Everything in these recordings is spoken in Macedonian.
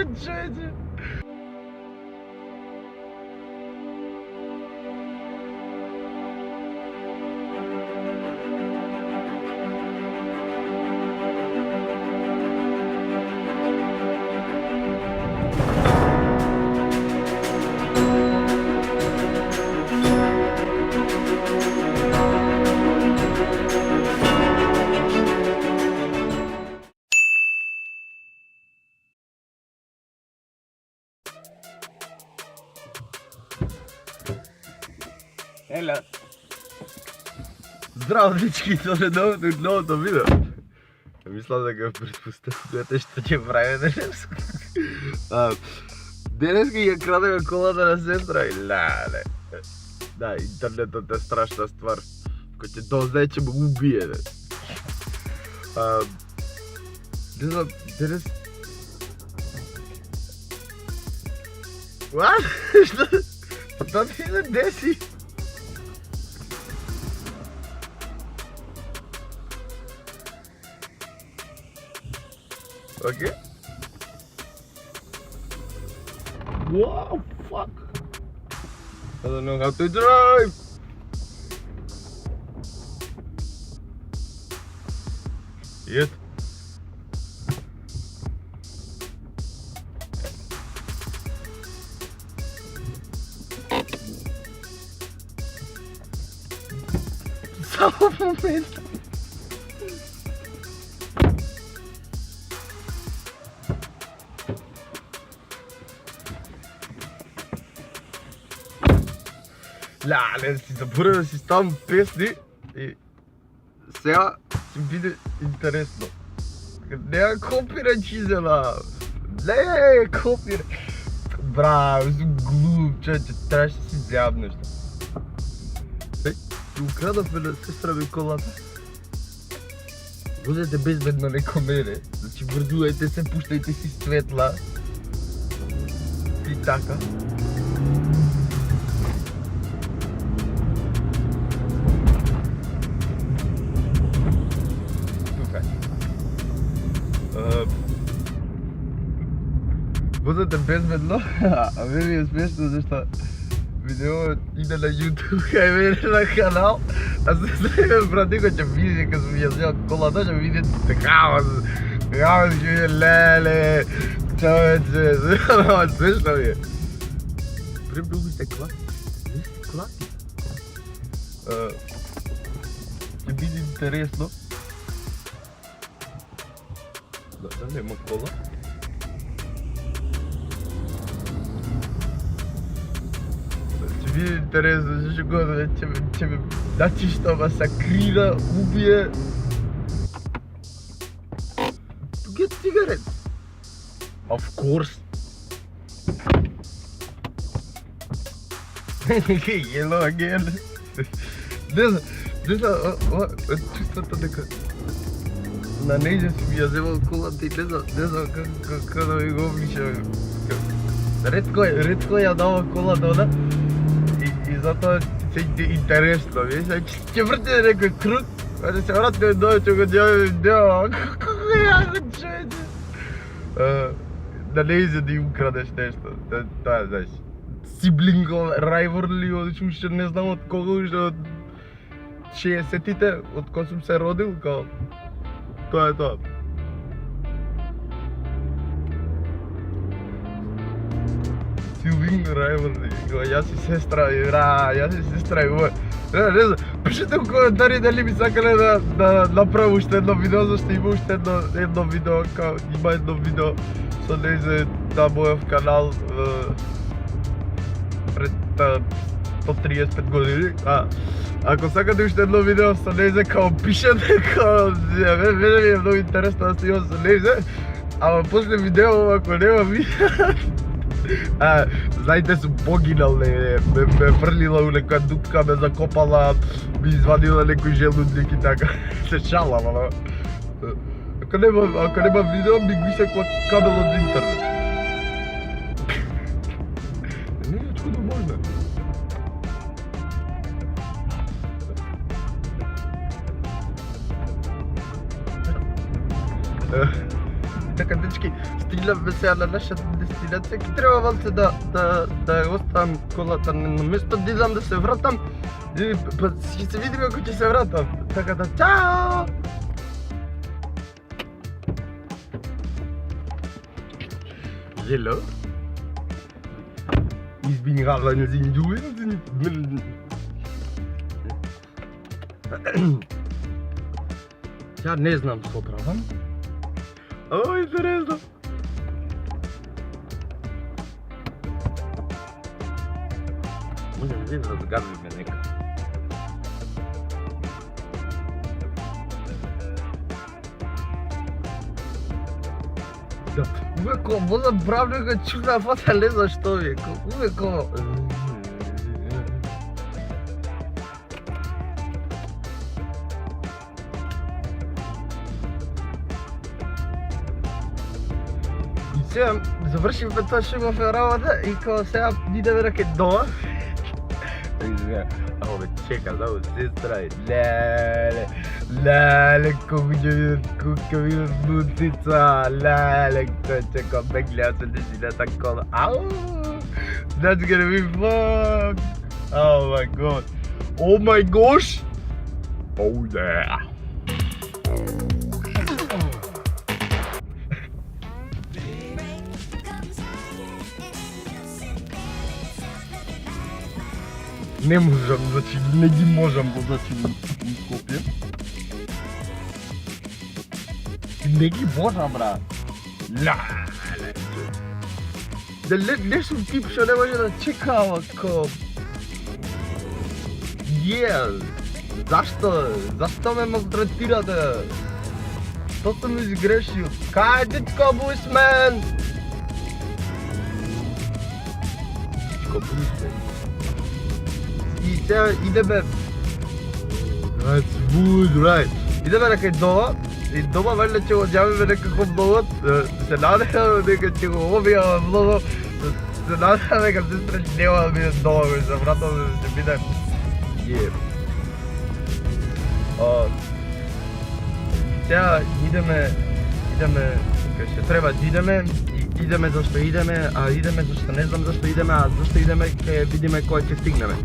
Чуєте? Hello. Здравствуйте, тоже новото видео. Мислам да го предпустя, което ще ќе прави денес. Денес ќе ја крадеме колата на сестра и леле. Да, интернетот е страшна ствар. Кој ќе дознае ќе му убие. Не знам, денес... What? Што ти се деси? Okay. Wow, fuck. I don't know how to drive. Yet. Samo momento. Леле, си забравя да си ставам песни и сега ще биде интересно. Няма копирайт чизела. Не, копирайт. Браво, съм глуп, човече, трябваше да си взявам нещо. Ти украдахме на сестра ми колата. Возете безбедно неко мене. Значи върдувайте се, пущайте си светла. И така. Возете безбедно, а мен ми е смешно, защото видео иде на YouTube, а мене на канал, а сестра ми брати го ќе види, като ми ја взел колата, ќе види такава ще види, леле, човече, смешно ми е. Прем много стекла, не стекла ти. Ќе биде интересно. Да нема кола. Ще биде интересно, защото годно ќе ме дачи што масакрира, убие. To get cigarettes. Of course. Yellow again. This чувството дека на нејзе си ми ја вземал колата и не знам како да ми го опишам. Ретко ја дава колата она и затоа се интересно, видиш, ќе врти некој круг, а да се вратиме долу, ќе го дјаваме видео, како ја го човече. Да нејзе да им украдеш нешто, тоа знаеш. Сиблингов, rivalry, уште не знам од кого, уште од 60-тите, од кога сум се родил, као... Тоа е тоа. Сиблинг rivalry, јас и сестра, јас и сестра и моја. Не знам, пишете у коментари дали ми сакале да направам уште едно видео, зашто има уште едно видео, као има едно видео со нејзе на мојов канал пред 135 години. Ако сакате уште едно видео со нејзе, као пишете, као мене ми е многу интересно да снимам со нејзе, ама после видео, ако нема видео, знаете, сум погинал, ме фрлила у некоја дупка, ме закопала, ми извадила некој желудник и така. Се шалам, ама... Ако нема видео, ми го исекла кабелот за интернет. Не е чудо можно. Така, дечки, сега на нашата дестинация, ки трябва да я оставам колата на место, да идам да се вратам и ще се видим ако ќе се вратам. Така да, чао! Hello? Ich bin gerade eine Seniorin. Ja, не знам што правам. О, интересно. Можем ли да разгадваме нека? Да, увеко, возам правника чудна фата, не знам што веко. Увеко. Сега завършихме това шумове работа и като сега идеме на къде дома. Ало бе, чека, само сестра е. Леле, колко ще видят кука ми в бутица. Леле, той чека ме гледа се десината кола. Ау! That's gonna be fun! Oh my god! Oh my gosh! Oh yeah! Не можам, значи не ги можам да зачинам Скопје. Не ги можам, брат. Не сум тип што не може да чека овако. Зашто ме малтретирате? Што сум изгрешил? Кај дечко бусмен? Дечко бусмен. И сега идеме... That's good, right. Идеме некај дома и дома валјда ќе го ѓавиме некаков влогот. Се надевам дека ќе го објавам влогот. Се надевам дека сестра нема да биде дома, кој се вратам ќе биде... Сега идеме... Кај ќе треба да идеме. Идеме зашто идеме, а идеме зашто не знам зашто идеме, а зашто идеме ќе видиме кој ќе стигнеме.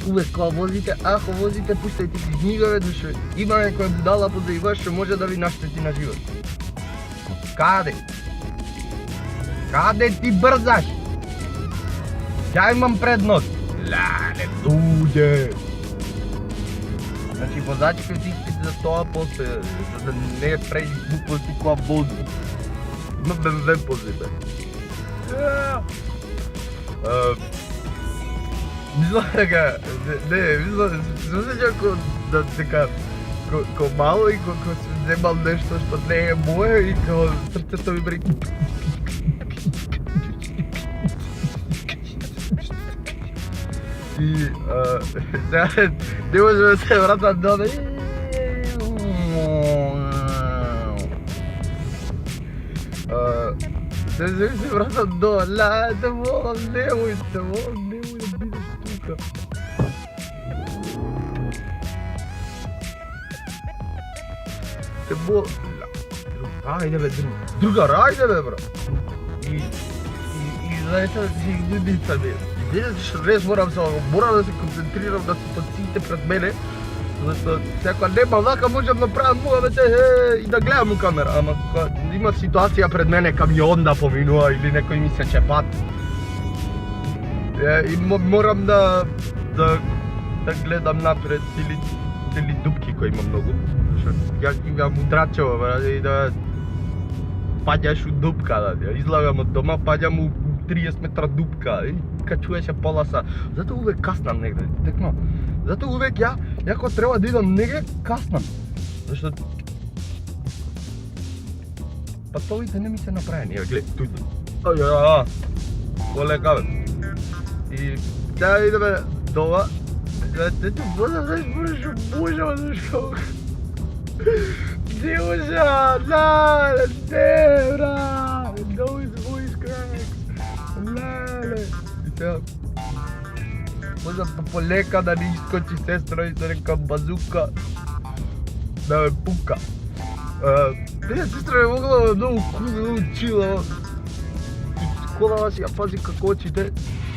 Увек кога возите, ако возите, пуштајте си книгове, зашто има некоја будала позаива што може да ви наштети на живот. Каде? Каде ти брзаш? Ја имам предност. Не дуѓе. Значи возачите си искате за тоа после, за да не прави глупости која вози. Има БМВ позајбе. Мислам дека, мислам дека ко мало и ко се вземал нешто што не е мое и ко срцето ми бри... И сега не може да се вратам дома. Se vratам дома, не волам, немој да бидеш тука. Те волам, ајде бе, другар, ајде бе бра. И знаете, си гледица бе. Днес морам да се концентрирам на ситуациите пред мене, зашто секоја нема вака можам да правам муавете и да гледам у камера, ама кога има ситуација пред мене камион да поминува или некој ми се чепат, и морам да гледам напред или дупки кои има многу, што ја имам удрачево и да паѓаш у дупка, да излагам од дома, паѓам у 30 метра дупка и качуваше поласа. Затоа увек каснам негде, текно. Затоа увек ја кога треба да идам негде, каснам. Зашто патовите не ми се направени. Еве глед, туѓ. Олека бе. И сега идеме дома. Дете знаеш, божа, зашто? Дивожа, не, бра. Those voice cracks. Леле. И сега Možda poleka da ni iskoči sestra i se neka bazuka da me puka. Sestra je mogla mnogo čila. Kola vas, ja pazi kako hoćete.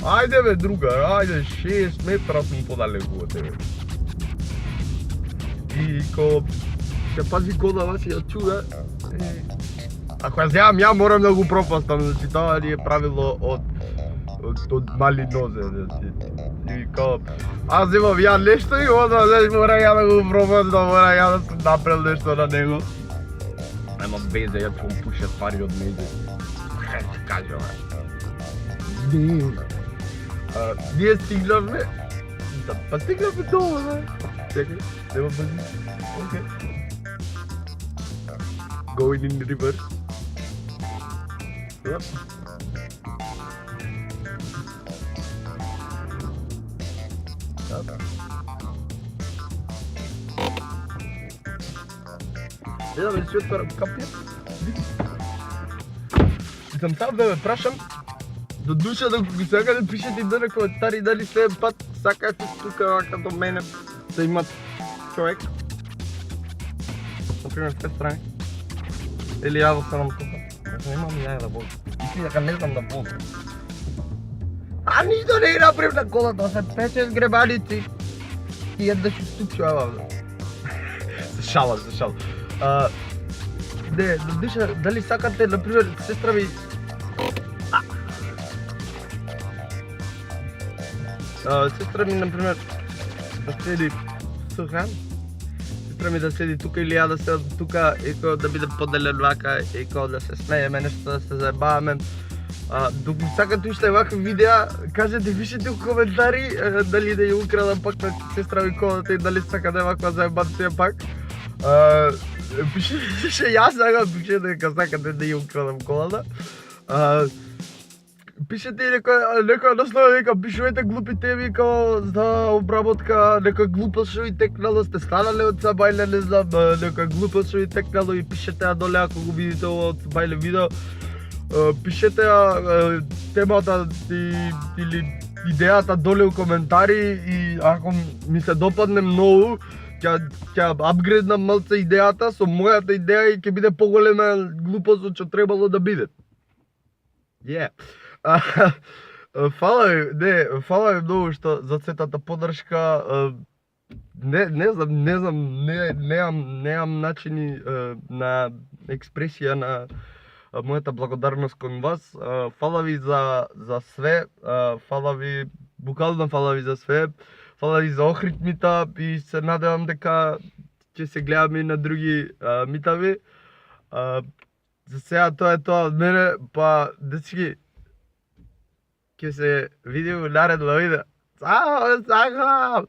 Ajde me druga, ajde 6 metra sam podaleko od tebe. I ko, ja pazi kola vas, ja čuda. Ako ja znam, ja moram da go propastam, znači това ни е правило od mali noze, znači. I kao, аз имам я нещо и onda, znači, mora ja da go propastam, mora ja da sam napravil nešto na него. Nema veze, ja ću vam pušat stvari od meze. Kaj ti kažem, ние стигнахме, па стигнахме долу, бе. Чекай, nema бързи. Окей. Going in reverse. Yep. Да ме си отварям капия. И съм там да ме прашам до душа да го сега да пишете и да на коментари дали следен път сакате тук като мене да имат човек. Например с тези страни. Или я да станам тук. Аз немам я да бога. И си не знам да бога. А нищо не направим на колата, се пече с гребаници. И да ще стучава. Се шала. Не, да душа, дали сакате, например, сестра ми... Сестра ми, например, да седи сухан. Сестра ми да седи тука или я да седам тука и да биде поделен вака и да се смееме, нещо да се заебаваме. Докато сакате уште вака видеа, кажете, пишете у коментари дали да ја украдам пак на сестра ми колата и дали сакате ваква заебанција пак. Пишете, јас сакам, пишете дека сакате да ја украдам колата. Пишете и некоја наслова дека пишувате глупи теми као за обработка, нека глупост што ви текнало, сте станале од Сабајле, не знам, нека глупост што ви текнало и пишете ја доле ако го видите ова од Сабајле видео. Пишете ја темата или идејата доле у коментари и ако ми се допадне многу, ќе апгрейднам малце идејата со мојата идеја и ќе биде поголема глупост од што требало да биде. Фала ви многу што за сетата поддршка. Не знам, немам начини на експресија на мојата благодарност кон вас. Фала ви за све, фала ви, буквално фала ви за све, фала ви за охрид-митап и се надевам дека ќе се гледаме и на други митави. За сега тоа е тоа од мене, па дечки, ќе се видиме наредно видео. Сакам!